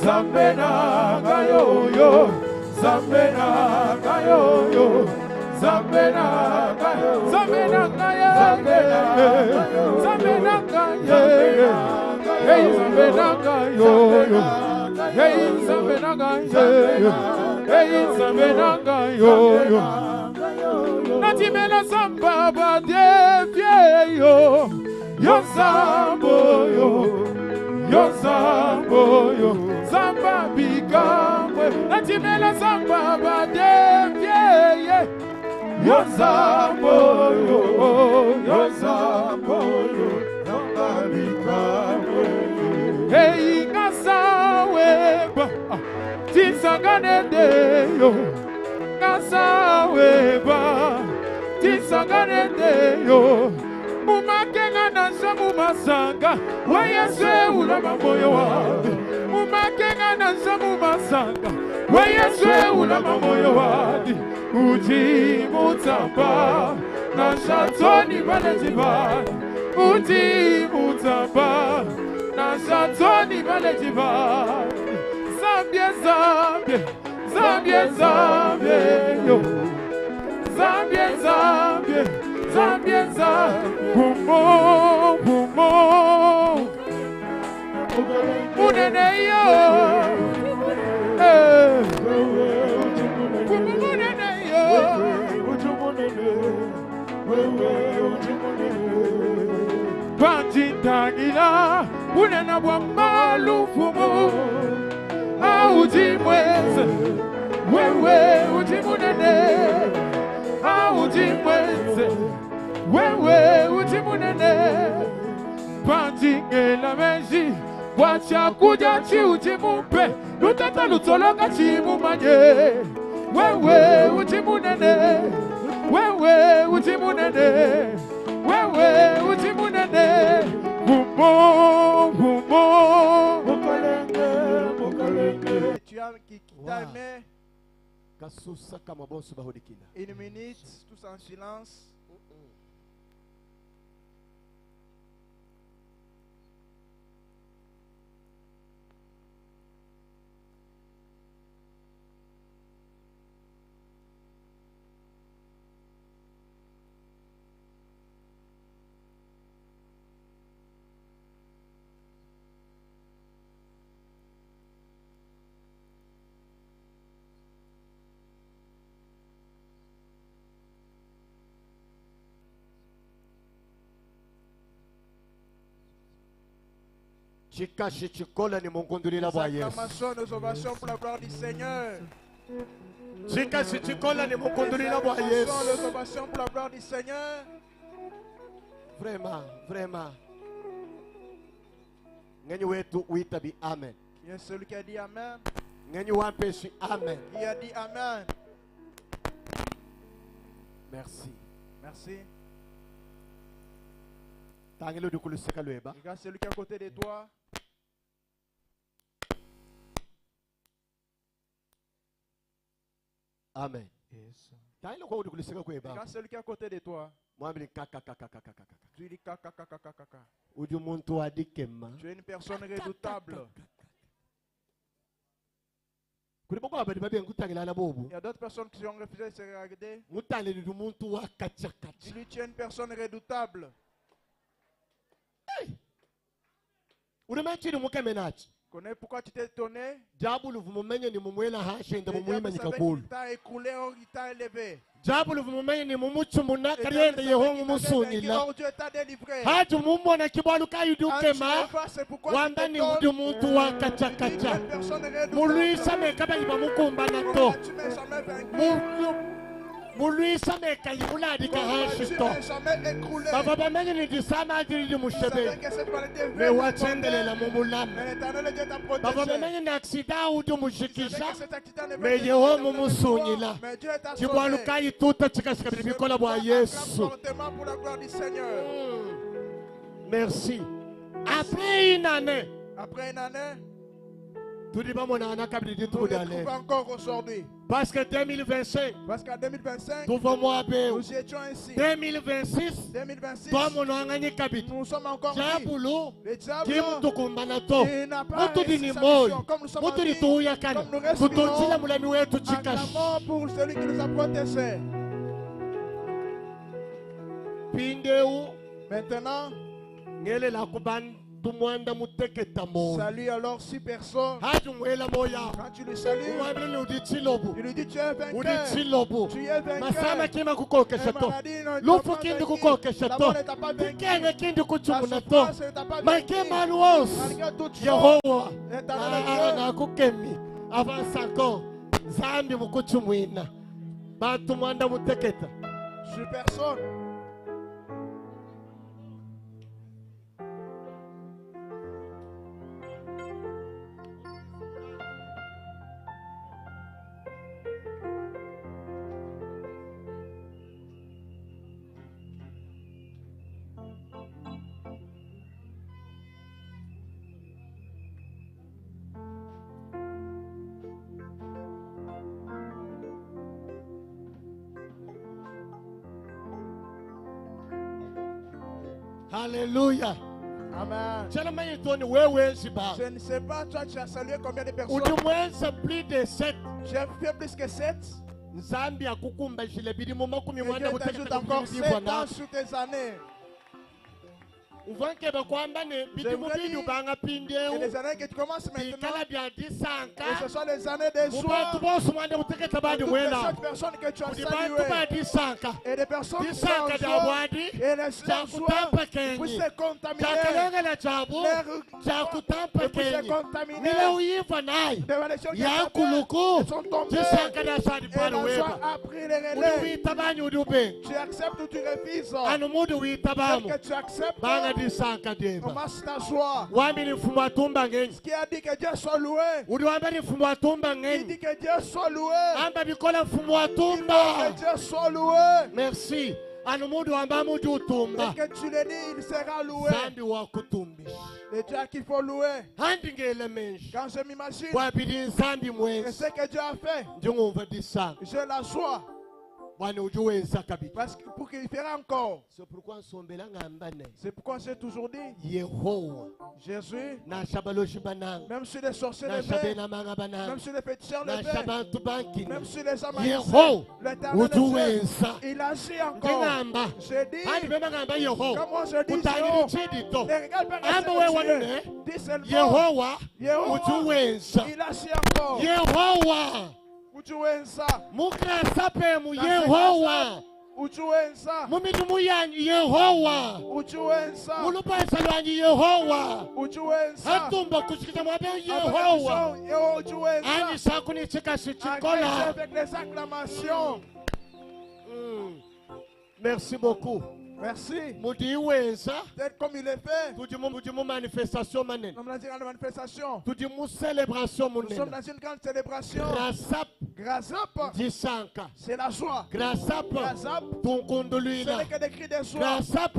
Zambenanga yo, Zambenanga yo, Zambenanga yo, Zambenanga yo, Zambenanga yo, hey Zambenanga yo, hey Zambenanga yo, hey Zambenanga yo, Natimela Zamba badevye yo, yo Zambo yo. Yo Zambo yo, Zamba bigamwe, Natimela Zamba badevye. Yo Zambo yo, Zambo yo, Zamba bigamwe. Hey ngasawe ba, tisangane de yo. Ngasawe ba, tisangane de yo. Mumakenga na shamu masanga Wayeswe ulama moyo wadi Mumakenga na shamu masanga Wayeswe ulama moyo wadi Uji mutamba Na shatoni balejivani Uji mutamba Na shatoni balejivani Zambie, Zambie Zambie, Zambie yo Zambie, Zambie Zambie, Zambie Bumo, bumo Munene yo Munene yo Panjintangila Munena bwambalu fumo Auji mweze Wewe uji munene Auji mweze Wewe uji munene Panjinge la meji Wacha kuja chi uji mupe Lutata lutoloka chi mumanye Wewe uji munene Wewe uji munene Wewe uji munene Bumbo, bumbo Mukalenge, mukalenge Tu as qui t'a aimé Une minute, tous en silence. Acclamation, nos ovations pour la gloire du Seigneur. Acclamation, nos ovations pour la gloire du Seigneur. Vraiment, vraiment. Amen. Il y a celui qui a dit Amen. Amen. Qui a dit Amen. Merci. Merci. Regarde celui qui est à côté de toi. Amen. Yes. Regarde celui qui est à côté de toi. Tu dis kaka. Tu es une personne redoutable. Il y a d'autres personnes qui ont refusé de se regarder. Dis-lui, tu es une personne redoutable. Connais pourquoi tu t'es étonné? Il t'a écroulé, il t'a élevé. Dieu t'a délivré. C'est pourquoi tu Mulwisa meka yibuladika hashito baba bamenye nidisama diri mushebe me watsendelela mumulame baba bamenye na aksida udu mushikisha me yeho mumusunyila kibwaluka yituta chikashika bikola bwa Yesu. Merci. Après une année Nous les trouvons encore aujourd'hui. Parce que 2025, Parce qu'en 2025, nous nous étions ici. 2026, 2026, nous sommes encore ici. Le diable, il n'a pas réussi sa mission. Comme nous sommes en vie, comme nous respirons, acclamons pour celui qui nous a protégés. Maintenant, salut alors 6 personnes. Quand tu le salues, tu lui dis tu es vainqueur. Tu es vainqueur. Avance encore. Zambi mukuchumwina. Bantu mwanda muteketa. 6 personnes. Alléluia. Amen. Je ne sais pas, toi tu as salué combien de personnes? Plus de 7. J'ai fait plus que 7. Zambia kukumba jile bidi mu makumi Et Dieu t'ajoute encore 7 ans sur tes années. Je vous dis que les années que tu commences maintenant, et ce sont les années des joies. Toutes les 7 personnes que tu as saluées, et les personnes qui sont en joie, et les joie, vous se contaminer. Vous se contaminer. Devant les choses qui sont tombées. Et la joie a pris les relais. Tu acceptes ou tu refuses. Tel que tu acceptes, commence ta joie. Ce qui a dit que Dieu soit loué. Il dit que Dieu soit loué. Il dit que Dieu soit loué. Merci. Et que tu le dis, il sera loué. Le Dieu qu'il faut louer. Quand je m'imagine ce que Dieu a fait, j'ai la joie. Parce que pour qu'il fera encore. C'est pourquoi j'ai toujours dit Jésus, même sur les sorciers levés, même sur les pétitions levés, même sur les hommes, l'éternel, il agit encore. J'ai dit, comme moi je dis, les regards peuvent dis seulement, il agit encore. Ujuwenza. Mukrasape mu Yehowa. Ujuwenza. Mumidumu yanyu Yehowa. Ujuwenza. Mulupasa lwanyu Yehowa. Ujuwenza. Hatumba kushikita mwabe Yehowa. Ujuwenza. Ani sakuni chika shichikola. Avec les acclamations. Merci beaucoup. Merci. Peut-être comme il est fait. Nous sommes dans manifestation. Nous célébration. Nous sommes dans une grande célébration. Grâce up. C'est la joie. Grâce up. Ce n'est que des cris de joie. Grâce up.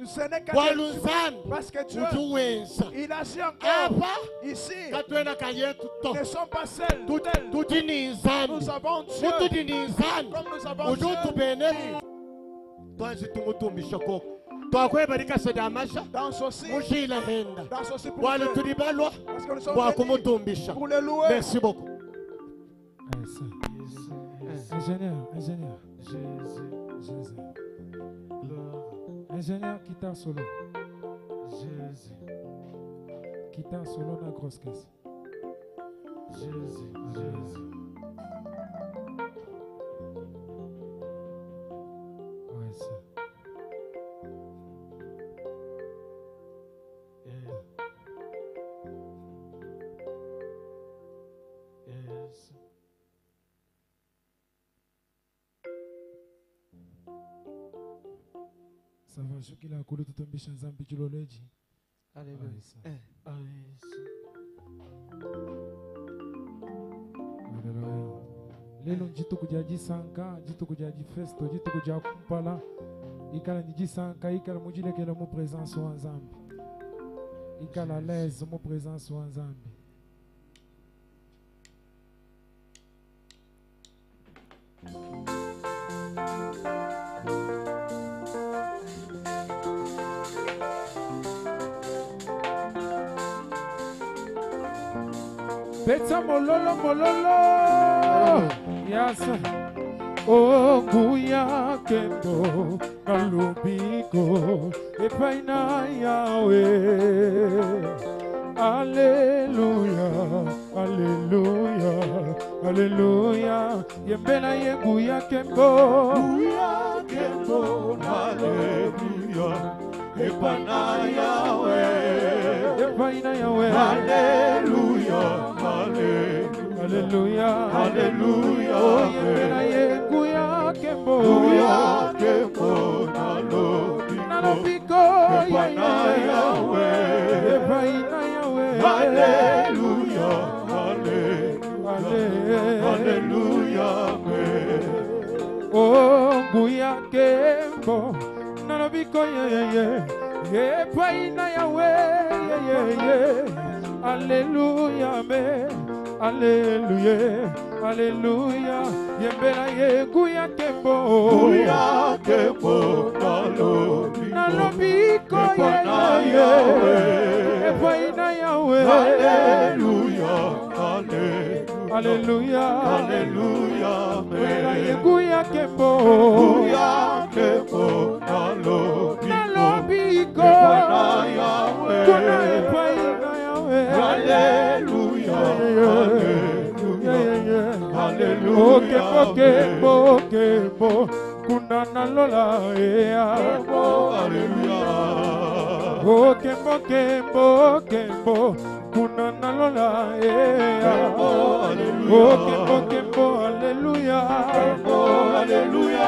Ce n'est que des cris. Parce que Dieu, il agit encore. Ici, nous ne sommes pas seuls. Nous avons Dieu. Comme nous avons Dieu. Danse aussi pour le louer. Merci beaucoup. Ingénieur, Jésus. Ingénieur, guitare solo. Jésus. Guitare solo dans la grosse caisse. Jésus. Ça va, je suis là, tout un bichon zambi du loleji. Alléluia. Lelo njito kujaji sanka, njito kujaji festo, njito kujaji kumpala. Ikala niji sanka, ikala mujile kele mo présence en zambi. Ikala l'aise mo présence en zambi. Beta mololo mololo. Yes. Oh guya kembo kalubiko epaina Yahweh. Hallelujah, hallelujah, hallelujah. Yembena ye guya kembo hallelujah. Epaina Yahweh, epaina Yahweh. Hallelujah, hallelujah, hallelujah. Oh yembena ye guya kembo nalobiko epaina Yahweh, epaina Yahweh. Hallelujah, hallelujah. Oh guya kembo nalobiko epaina Yahweh. Hallelujah, me. Hallelujah, hallelujah. Yembela ye guya kembo nalobiko epaina Yahweh. Hallelujah, hallelujah, hallelujah. Yembela ye guya kembo nalobiko kuna epaina Yahweh. Hallelujah, hallelujah. Oh kembo kuna nalola ea. Hallelujah. Oh kembo kuna nalola ea. Oh kembo hallelujah. Hallelujah.